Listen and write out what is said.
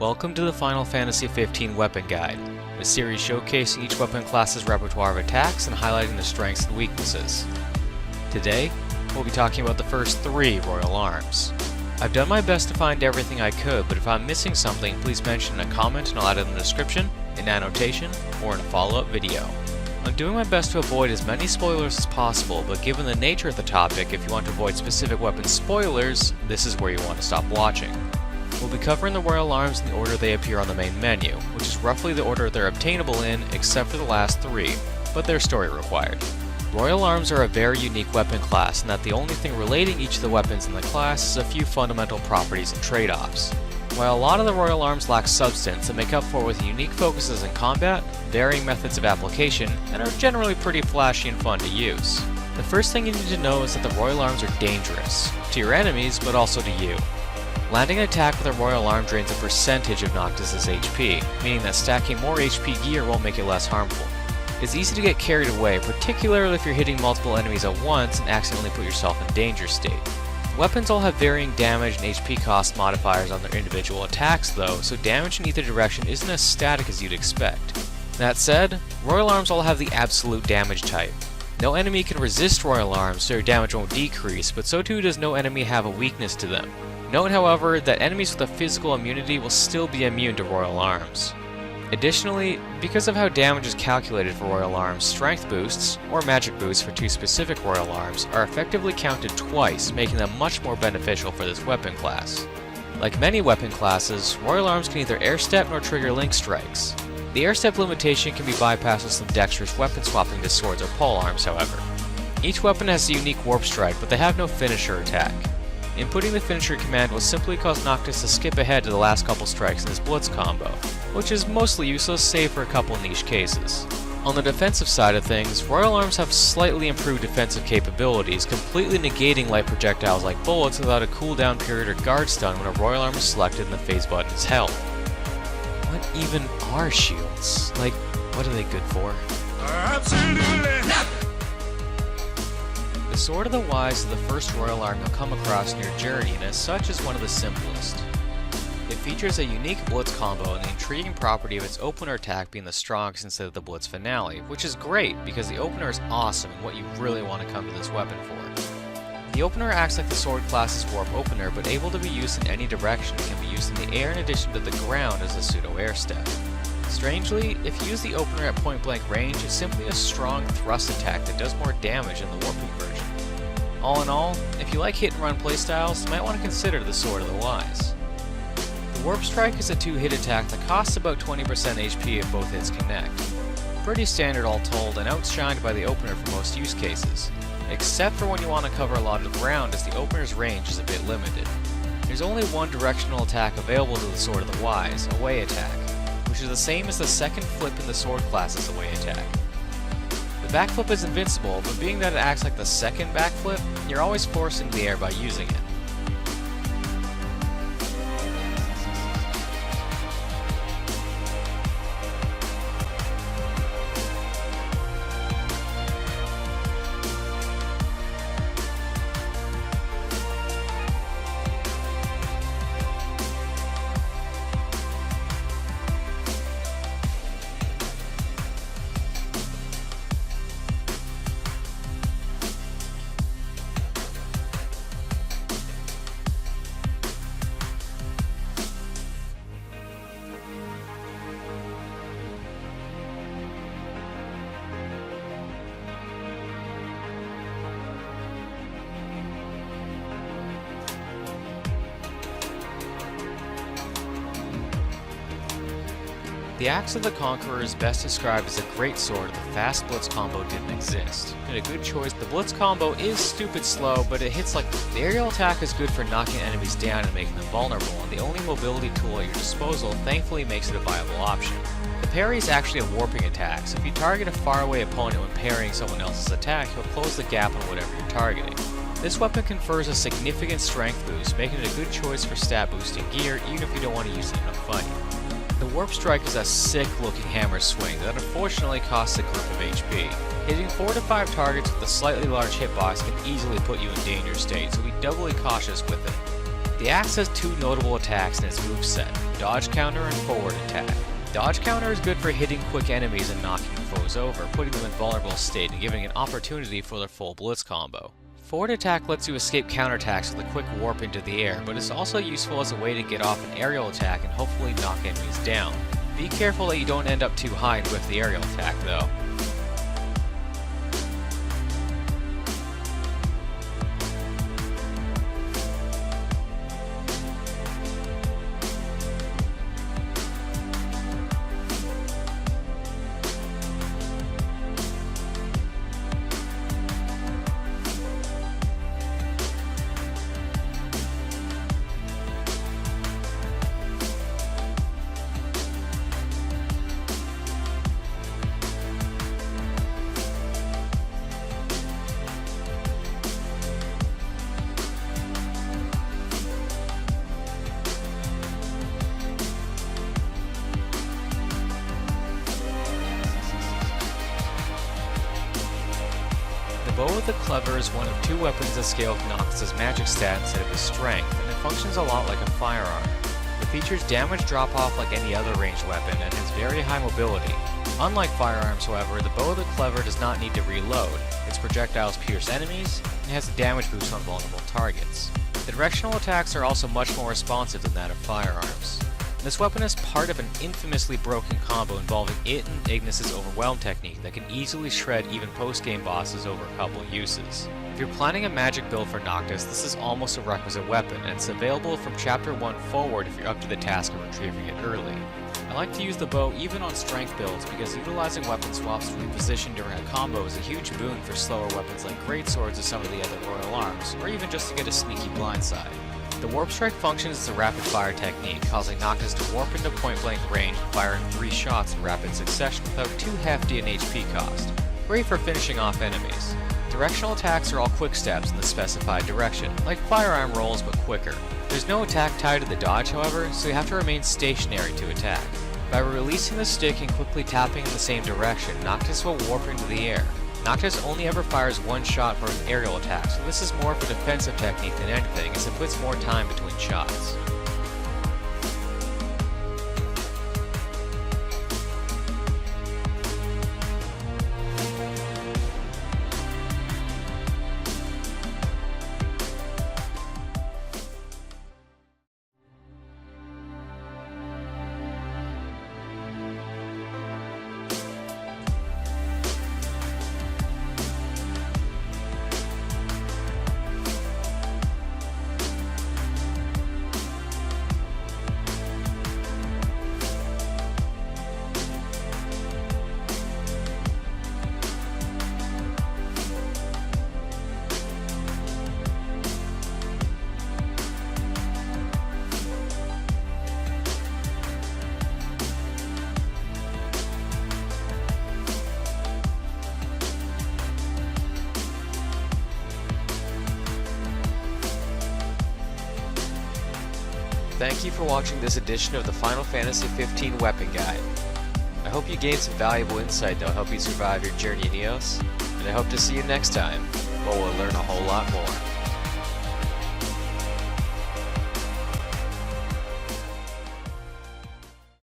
Welcome to the Final Fantasy XV Weapon Guide, a series showcasing each weapon class's repertoire of attacks and highlighting their strengths and weaknesses. Today, we'll be talking about the first 3 Royal Arms. I've done my best to find everything I could, but if I'm missing something, please mention in a comment and I'll add it in the description, in annotation, or in a follow-up video. I'm doing my best to avoid as many spoilers as possible, but given the nature of the topic, if you want to avoid specific weapon spoilers, this is where you want to stop watching. We'll be covering the Royal Arms in the order they appear on the main menu, which is roughly the order they're obtainable in, except for the last 3, but they're story required. Royal Arms are a very unique weapon class in that the only thing relating each of the weapons in the class is a few fundamental properties and trade-offs. While a lot of the Royal Arms lack substance and make up for it with unique focuses in combat, varying methods of application, and are generally pretty flashy and fun to use. The first thing you need to know is that the Royal Arms are dangerous, to your enemies but also to you. Landing an attack with a Royal Arm drains a percentage of Noctis's HP, meaning that stacking more HP gear won't make it less harmful. It's easy to get carried away, particularly if you're hitting multiple enemies at once and accidentally put yourself in danger state. Weapons all have varying damage and HP cost modifiers on their individual attacks though, so damage in either direction isn't as static as you'd expect. That said, Royal Arms all have the absolute damage type. No enemy can resist Royal Arms, so your damage won't decrease, but so too does no enemy have a weakness to them. Note, however, that enemies with a physical immunity will still be immune to Royal Arms. Additionally, because of how damage is calculated for Royal Arms, strength boosts, or magic boosts for 2 specific Royal Arms, are effectively counted twice, making them much more beneficial for this weapon class. Like many weapon classes, Royal Arms can neither airstep nor trigger link strikes. The airstep limitation can be bypassed with some dexterous weapon swapping to swords or pole arms, however. Each weapon has a unique warp strike, but they have no finisher attack. Inputting the finisher command will simply cause Noctis to skip ahead to the last couple strikes in his Blitz combo, which is mostly useless save for a couple niche cases. On the defensive side of things, Royal Arms have slightly improved defensive capabilities, completely negating light projectiles like bullets without a cooldown period or guard stun when a Royal Arm is selected and the phase button is held. What even are shields? Like, what are they good for? Absolutely nothing! The Sword of the Wise is the first Royal Arm you'll come across in your journey, and as such is one of the simplest. It features a unique Blitz combo and the intriguing property of its opener attack being the strongest instead of the Blitz finale, which is great because the opener is awesome and what you really want to come to this weapon for. The opener acts like the sword class's warp opener, but able to be used in any direction and can be used in the air in addition to the ground as a pseudo-air step. Strangely, if you use the opener at point-blank range, it's simply a strong thrust attack that does more damage than the warping version. All in all, if you like hit-and-run playstyles, you might want to consider the Sword of the Wise. The Warp Strike is a 2-hit attack that costs about 20% HP if both hits connect. Pretty standard all told, and outshined by the opener for most use cases, except for when you want to cover a lot of ground as the opener's range is a bit limited. There's only one directional attack available to the Sword of the Wise, Away Attack, which is the same as the second flip in the sword class's Away Attack. The backflip is invincible, but being that it acts like the second backflip, you're always forced into the air by using it. The Axe of the Conqueror is best described as a great sword if the fast Blitz combo didn't exist. And a good choice, the Blitz combo is stupid slow, but it hits like the aerial attack is good for knocking enemies down and making them vulnerable, and the only mobility tool at your disposal thankfully makes it a viable option. The parry is actually a warping attack, so if you target a faraway opponent when parrying someone else's attack, you'll close the gap on whatever you're targeting. This weapon confers a significant strength boost, making it a good choice for stat boosting gear, even if you don't want to use it in a fight. The Warp Strike is a sick looking hammer swing that unfortunately costs a group of HP. Hitting 4 to 5 targets with a slightly large hitbox can easily put you in danger state, so be doubly cautious with it. The axe has two notable attacks in its moveset, dodge counter and forward attack. Dodge counter is good for hitting quick enemies and knocking foes over, putting them in vulnerable state and giving an opportunity for their full blitz combo. Forward attack lets you escape counterattacks with a quick warp into the air, but is also useful as a way to get off an aerial attack and hopefully knock enemies down. Be careful that you don't end up too high and whiff the aerial attack though. The bow of the Clever is one of two weapons that scale with Noctis' magic stat instead of his strength, and it functions a lot like a firearm. It features damage drop-off like any other ranged weapon and has very high mobility. Unlike firearms, however, the bow of the Clever does not need to reload. Its projectiles pierce enemies, and has a damage boost on vulnerable targets. The directional attacks are also much more responsive than that of firearms. This weapon is part of an infamously broken combo involving it and Ignis' Overwhelm technique that can easily shred even post-game bosses over a couple uses. If you're planning a magic build for Noctis, this is almost a requisite weapon, and it's available from Chapter 1 forward if you're up to the task of retrieving it early. I like to use the bow even on strength builds because utilizing weapon swaps to reposition during a combo is a huge boon for slower weapons like greatswords or some of the other royal arms, or even just to get a sneaky blindside. The Warp Strike functions as a rapid-fire technique, causing Noctis to warp into point-blank range, firing 3 shots in rapid succession without too hefty an HP cost. Great for finishing off enemies. Directional attacks are all quick steps in the specified direction, like firearm rolls but quicker. There's no attack tied to the dodge, however, so you have to remain stationary to attack. By releasing the stick and quickly tapping in the same direction, Noctis will warp into the air. Noctis only ever fires one shot for an aerial attack, so this is more of a defensive technique than anything, as it puts more time between shots. Thank you for watching this edition of the Final Fantasy XV Weapon Guide. I hope you gained some valuable insight that will help you survive your journey in EOS, and I hope to see you next time, where we'll learn a whole lot more.